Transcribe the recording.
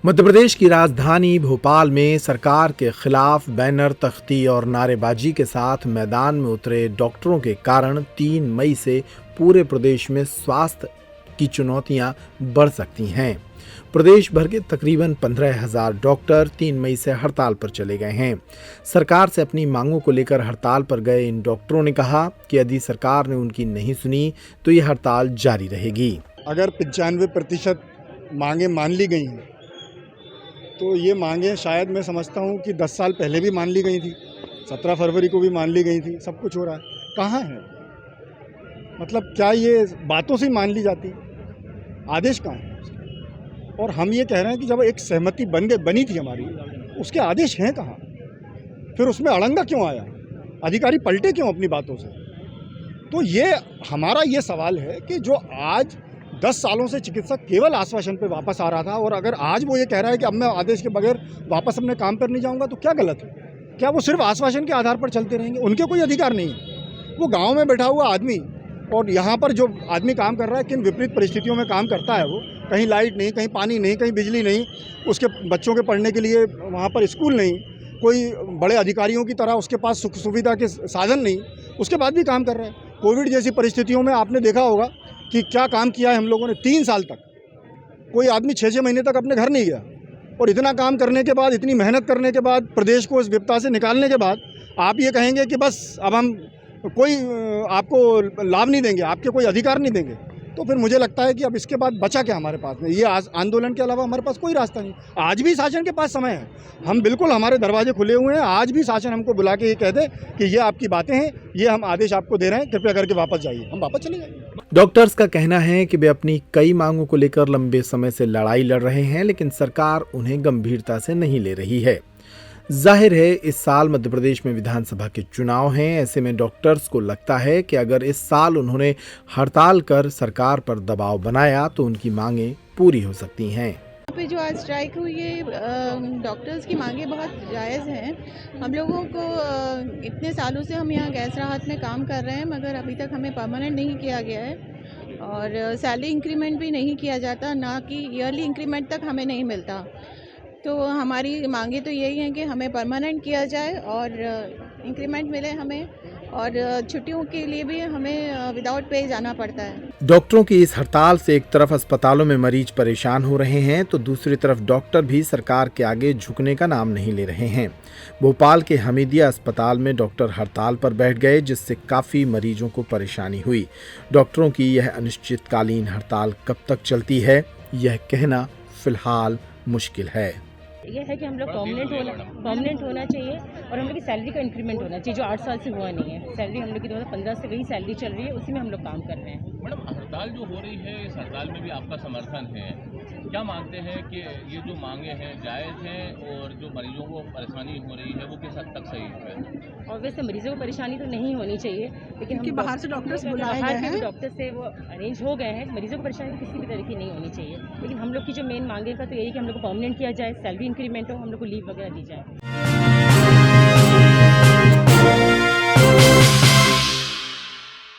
मध्य प्रदेश की राजधानी भोपाल में सरकार के खिलाफ बैनर, तख्ती और नारेबाजी के साथ मैदान में उतरे डॉक्टरों के कारण 3 मई से पूरे प्रदेश में स्वास्थ्य की चुनौतियां बढ़ सकती हैं। प्रदेश भर के तकरीबन 15,000 डॉक्टर 3 मई से हड़ताल पर चले गए हैं। सरकार से अपनी मांगों को लेकर हड़ताल पर गए इन डॉक्टरों ने कहा कि यदि सरकार ने उनकी नहीं सुनी तो ये हड़ताल जारी रहेगी। अगर 95% मांगें मान ली गई हैं तो ये मांगें शायद मैं समझता हूँ कि 10 साल पहले भी मान ली गई थी, 17 फरवरी को भी मान ली गई थी। सब कुछ हो रहा है, कहाँ है? मतलब क्या ये बातों से ही मान ली जाती? आदेश कहाँ है? और हम ये कह रहे हैं कि जब एक सहमति बनी थी हमारी, उसके आदेश हैं कहाँ? फिर उसमें अड़ंगा क्यों आया? अधिकारी पलटे क्यों अपनी बातों से? तो ये हमारा ये सवाल है कि जो आज 10 सालों से चिकित्सक केवल आश्वासन पे वापस आ रहा था, और अगर आज वो ये कह रहा है कि अब मैं आदेश के बगैर वापस अपने काम पर नहीं जाऊंगा, तो क्या गलत है? क्या वो सिर्फ आश्वासन के आधार पर चलते रहेंगे? उनके कोई अधिकार नहीं है। वो गांव में बैठा हुआ आदमी और यहाँ पर जो आदमी काम कर रहा है, किन विपरीत परिस्थितियों में काम करता है वो। कहीं लाइट नहीं, कहीं पानी नहीं, कहीं बिजली नहीं, उसके बच्चों के पढ़ने के लिए वहाँ पर स्कूल नहीं, कोई बड़े अधिकारियों की तरह उसके पास सुख सुविधा के साधन नहीं, उसके बाद भी काम कर रहा है। कोविड जैसी परिस्थितियों में आपने देखा होगा कि क्या काम किया है हम लोगों ने। 3 साल तक कोई आदमी 6-6 महीने तक अपने घर नहीं गया, और इतना काम करने के बाद, इतनी मेहनत करने के बाद, प्रदेश को इस विपदा से निकालने के बाद आप ये कहेंगे कि बस अब हम कोई आपको लाभ नहीं देंगे, आपके कोई अधिकार नहीं देंगे, तो फिर मुझे लगता है कि अब इसके बाद बचा क्या हमारे पास में? ये आंदोलन के अलावा हमारे पास कोई रास्ता नहीं। आज भी शासन के पास समय है, हम बिल्कुल, हमारे दरवाजे खुले हुए हैं। आज भी शासन हमको बुला के ये कह दे कि ये आपकी बातें हैं, ये हम आदेश आपको दे रहे हैं, कृपया करके वापस जाइए, हम वापस चले जाएंगे। डॉक्टर्स का कहना है कि वे अपनी कई मांगों को लेकर लंबे समय से लड़ाई लड़ रहे हैं, लेकिन सरकार उन्हें गंभीरता से नहीं ले रही है। जाहिर है इस साल मध्य प्रदेश में विधानसभा के चुनाव हैं। ऐसे में डॉक्टर्स को लगता है कि अगर इस साल उन्होंने हड़ताल कर सरकार पर दबाव बनाया तो उनकी मांगें पूरी हो सकती हैं। यहाँ पे जो आज स्ट्राइक हुई है, डॉक्टर्स की मांगें बहुत जायज़ हैं। हम लोगों को इतने सालों से हम यहाँ गैस राहत में काम कर रहे हैं, मगर अभी तक हमें परमानेंट नहीं किया गया है, और सैलरी इंक्रीमेंट भी नहीं किया जाता, ना कि ईयरली इंक्रीमेंट तक हमें नहीं मिलता। तो हमारी मांगे तो यही हैं कि हमें परमानेंट किया जाए और इंक्रीमेंट मिले हमें, और छुट्टियों के लिए भी हमें विदाउट पे जाना पड़ता है। डॉक्टरों की इस हड़ताल से एक तरफ अस्पतालों में मरीज परेशान हो रहे हैं, तो दूसरी तरफ डॉक्टर भी सरकार के आगे झुकने का नाम नहीं ले रहे हैं। भोपाल के हमीदिया अस्पताल में डॉक्टर हड़ताल पर बैठ गए, जिससे काफी मरीजों को परेशानी हुई। डॉक्टरों की यह अनिश्चितकालीन हड़ताल कब तक चलती है, यह कहना फिलहाल मुश्किल है। ये है कि हम लोग परमानेंट होना चाहिए, और हम लोग की सैलरी का इंक्रीमेंट होना चाहिए, जो 8 साल से हुआ नहीं है। सैलरी हम लोग की 2015 से वही सैलरी चल रही है, उसी में हम लोग काम कर रहे हैं। मैडम, हड़ताल जो हो रही है, इस हड़ताल में भी आपका समर्थन है। क्या मानते हैं कि ये जो मांगे हैं जायज़ हैं, और जो मरीजों को परेशानी हो रही है वो किस हद तक सही है? और वैसे मरीजों को परेशानी तो नहीं होनी चाहिए, लेकिन हम बाहर से डॉक्टर्स बुलाए गए हैं, डॉक्टर से वो अरेंज हो गए हैं। मरीजों को परेशानी तो किसी भी तरह की नहीं होनी चाहिए, लेकिन हम लोग की जो मेन मांगे का तो यही कि हम लोग को परमानेंट किया जाए, सैलरी इंक्रीमेंट हो, हम लोग को लीव वगैरह दी जाए।